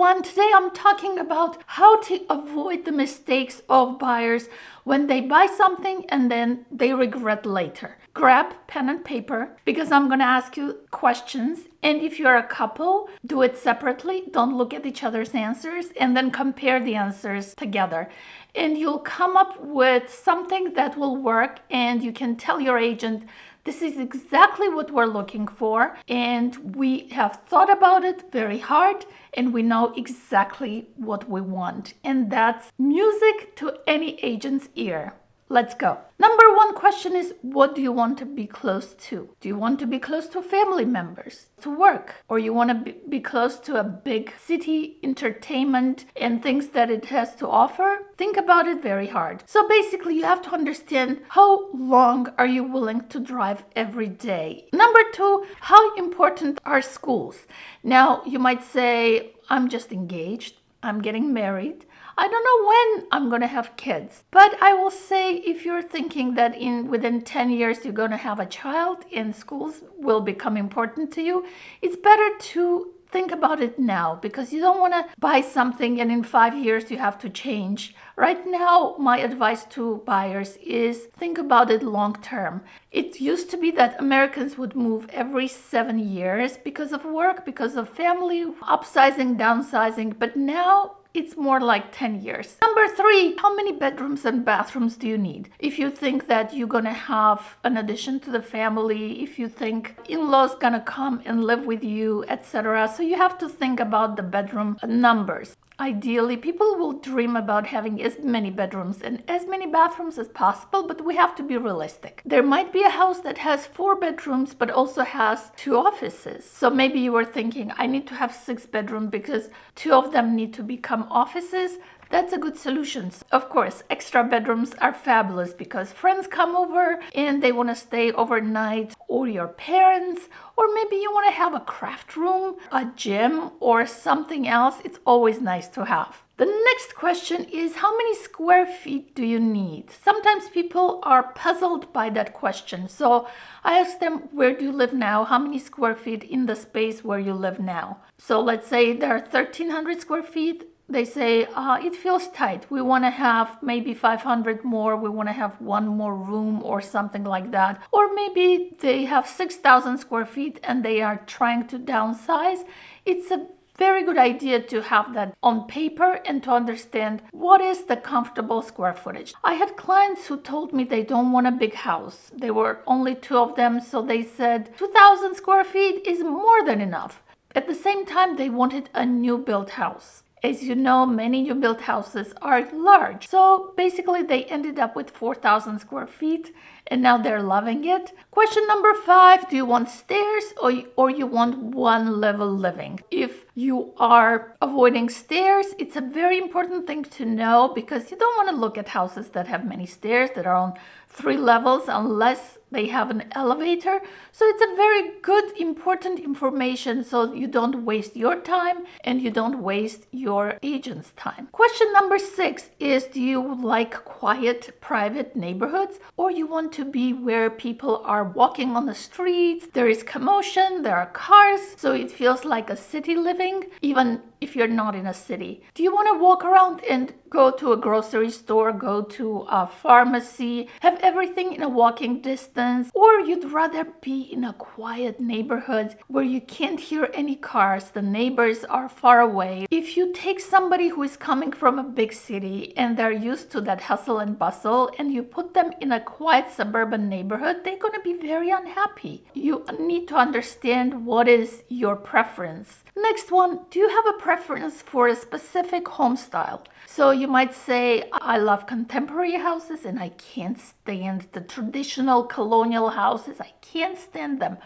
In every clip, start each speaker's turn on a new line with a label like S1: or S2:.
S1: everyone. Today I'm talking about how to avoid the mistakes of buyers when they buy something and then they regret later. Grab pen and paper because I'm going to ask you questions. And if you're a couple, do it separately. Don't look at each other's answers and then compare the answers together. And you'll come up with something that will work, and you can tell your agent, this is exactly what we're looking for, and we have thought about it very hard, and we know exactly what we want. And that's music to any agent's ear. Let's go. Number one question is, what do you want to be close to? Do you want to be close to family members, to work, or you want to be close to a big city, entertainment, and things that it has to offer? Think about it very hard. So basically, you have to understand, how long are you willing to drive every day? Number two, how important are schools? Now, you might say, I'm just engaged, I'm getting married, I don't know when I'm going to have kids. But I will say, if you're thinking that within 10 years you're going to have a child and schools will become important to you, it's better to think about it now, because you don't want to buy something and in 5 years you have to change. Right now, my advice to buyers is think about it long term. It used to be that Americans would move every 7 years because of work, because of family, upsizing, downsizing, but now it's more like 10 years. Number three, how many bedrooms and bathrooms do you need? If you think that you're gonna have an addition to the family, if you think in-laws gonna come and live with you, etc. So you have to think about the bedroom numbers. Ideally, people will dream about having as many bedrooms and as many bathrooms as possible, but we have to be realistic. There might be a house that has 4 bedrooms but also has 2 offices. So maybe you were thinking, I need to have 6 bedrooms because 2 of them need to become offices. That's a good solution. Of course, extra bedrooms are fabulous because friends come over and they want to stay overnight, or your parents, or maybe you want to have a craft room, a gym, or something else. It's always nice to have. The next question is, how many square feet do you need? Sometimes people are puzzled by that question. So I ask them, where do you live now? How many square feet in the space where you live now? So let's say there are 1,300 square feet. They say, it feels tight. We want to have maybe 500 more. We want to have 1 more room or something like that. Or maybe they have 6,000 square feet and they are trying to downsize. It's a very good idea to have that on paper and to understand what is the comfortable square footage. I had clients who told me they don't want a big house. There were only 2 of them, so they said 2,000 square feet is more than enough. At the same time, they wanted a new built house. As you know, many new built houses are large. So basically they ended up with 4,000 square feet and now they're loving it. Question number 5, do you want stairs or you want 1 level living? If you are avoiding stairs, it's a very important thing to know, because you don't want to look at houses that have many stairs that are on 3 levels unless they have an elevator. So it's a very good, important information, so you don't waste your time and you don't waste your agent's time. Question number 6 is, do you like quiet, private neighborhoods, or you want to be where people are walking on the streets, there is commotion, there are cars, so it feels like a city living, even if you're not in a city? Do you want to walk around and go to a grocery store, go to a pharmacy, have everything in a walking distance, or you'd rather be in a quiet neighborhood where you can't hear any cars, the neighbors are far away? If you take somebody who is coming from a big city and they're used to that hustle and bustle and you put them in a quiet suburban neighborhood, they're going to be very unhappy. You need to understand what is your preference. Next one, do you have a preference for a specific home style? So you might say, I love contemporary houses and I can't stand the traditional colonial houses. I can't stand them.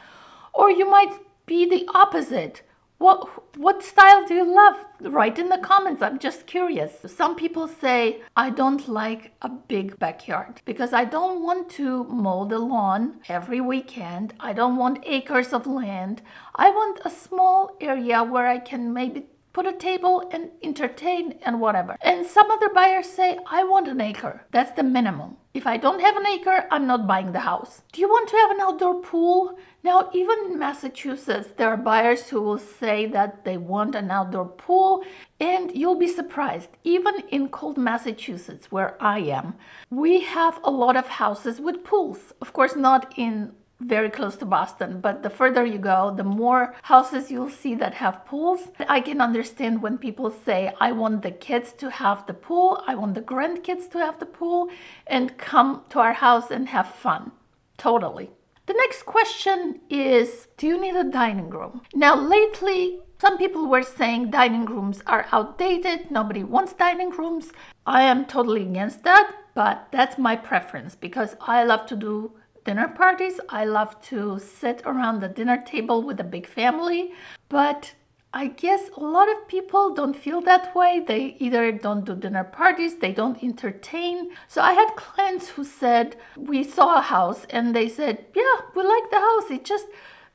S1: Or you might be the opposite. What style do you love? Write in the comments. I'm just curious. Some people say, I don't like a big backyard because I don't want to mow the lawn every weekend. I don't want acres of land. I want a small area where I can maybe put a table and entertain and whatever. And some other buyers say, I want an acre. That's the minimum. If I don't have an acre, I'm not buying the house. Do you want to have an outdoor pool? Now, even in Massachusetts, there are buyers who will say that they want an outdoor pool, and you'll be surprised. Even in cold Massachusetts, where I am, we have a lot of houses with pools. Of course, not in very close to Boston, but the further you go, the more houses you'll see that have pools. I can understand when people say, I want the kids to have the pool, I want the grandkids to have the pool, and come to our house and have fun. Totally. The next question is, do you need a dining room? Now, lately, some people were saying dining rooms are outdated, nobody wants dining rooms. I am totally against that, but that's my preference because I love to do dinner parties. I love to sit around the dinner table with a big family, but I guess a lot of people don't feel that way. They either don't do dinner parties, they don't entertain. So I had clients who said, we saw a house and they said, yeah, we like the house. It's just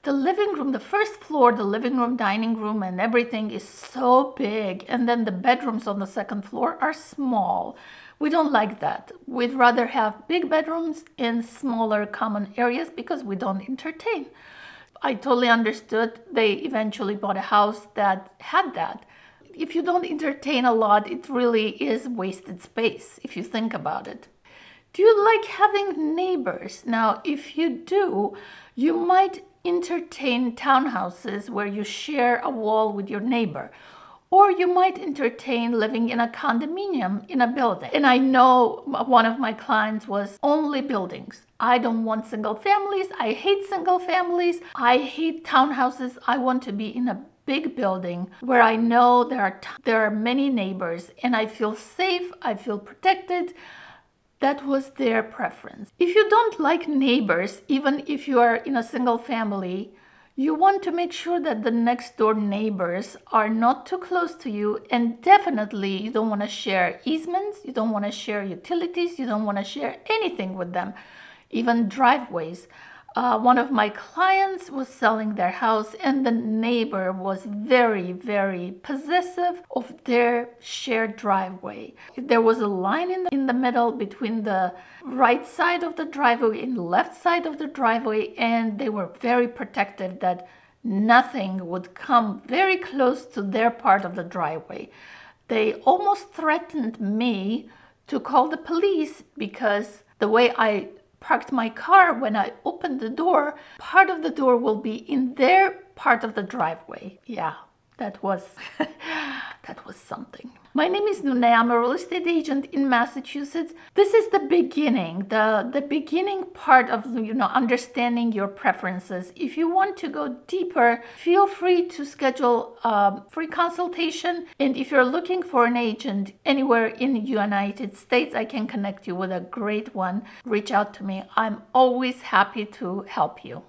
S1: the living room, the first floor, the living room, dining room, and everything is so big. And then the bedrooms on the second floor are small. We don't like that. We'd rather have big bedrooms in smaller common areas because we don't entertain. I totally understood. They eventually bought a house that had that. If you don't entertain a lot, it really is wasted space if you think about it. Do you like having neighbors? Now, if you do, you might entertain townhouses where you share a wall with your neighbor. Or you might entertain living in a condominium in a building. And I know one of my clients was only buildings. I don't want single families. I hate single families. I hate townhouses. I want to be in a big building where I know there are many neighbors and I feel safe. I feel protected. That was their preference. If you don't like neighbors, even if you are in a single family, you want to make sure that the next door neighbors are not too close to you, and definitely you don't want to share easements, you don't want to share utilities, you don't want to share anything with them, even driveways. One of my clients was selling their house and the neighbor was very, very possessive of their shared driveway. There was a line in the middle between the right side of the driveway and the left side of the driveway, and they were very protective that nothing would come very close to their part of the driveway. They almost threatened me to call the police because the way I parked my car, when I opened the door, part of the door will be in their part of the driveway. Yeah, that was something. My name is Nouné. I'm a real estate agent in Massachusetts. This is the beginning, the beginning part of understanding your preferences. If you want to go deeper, feel free to schedule a free consultation. And if you're looking for an agent anywhere in the United States, I can connect you with a great one. Reach out to me. I'm always happy to help you.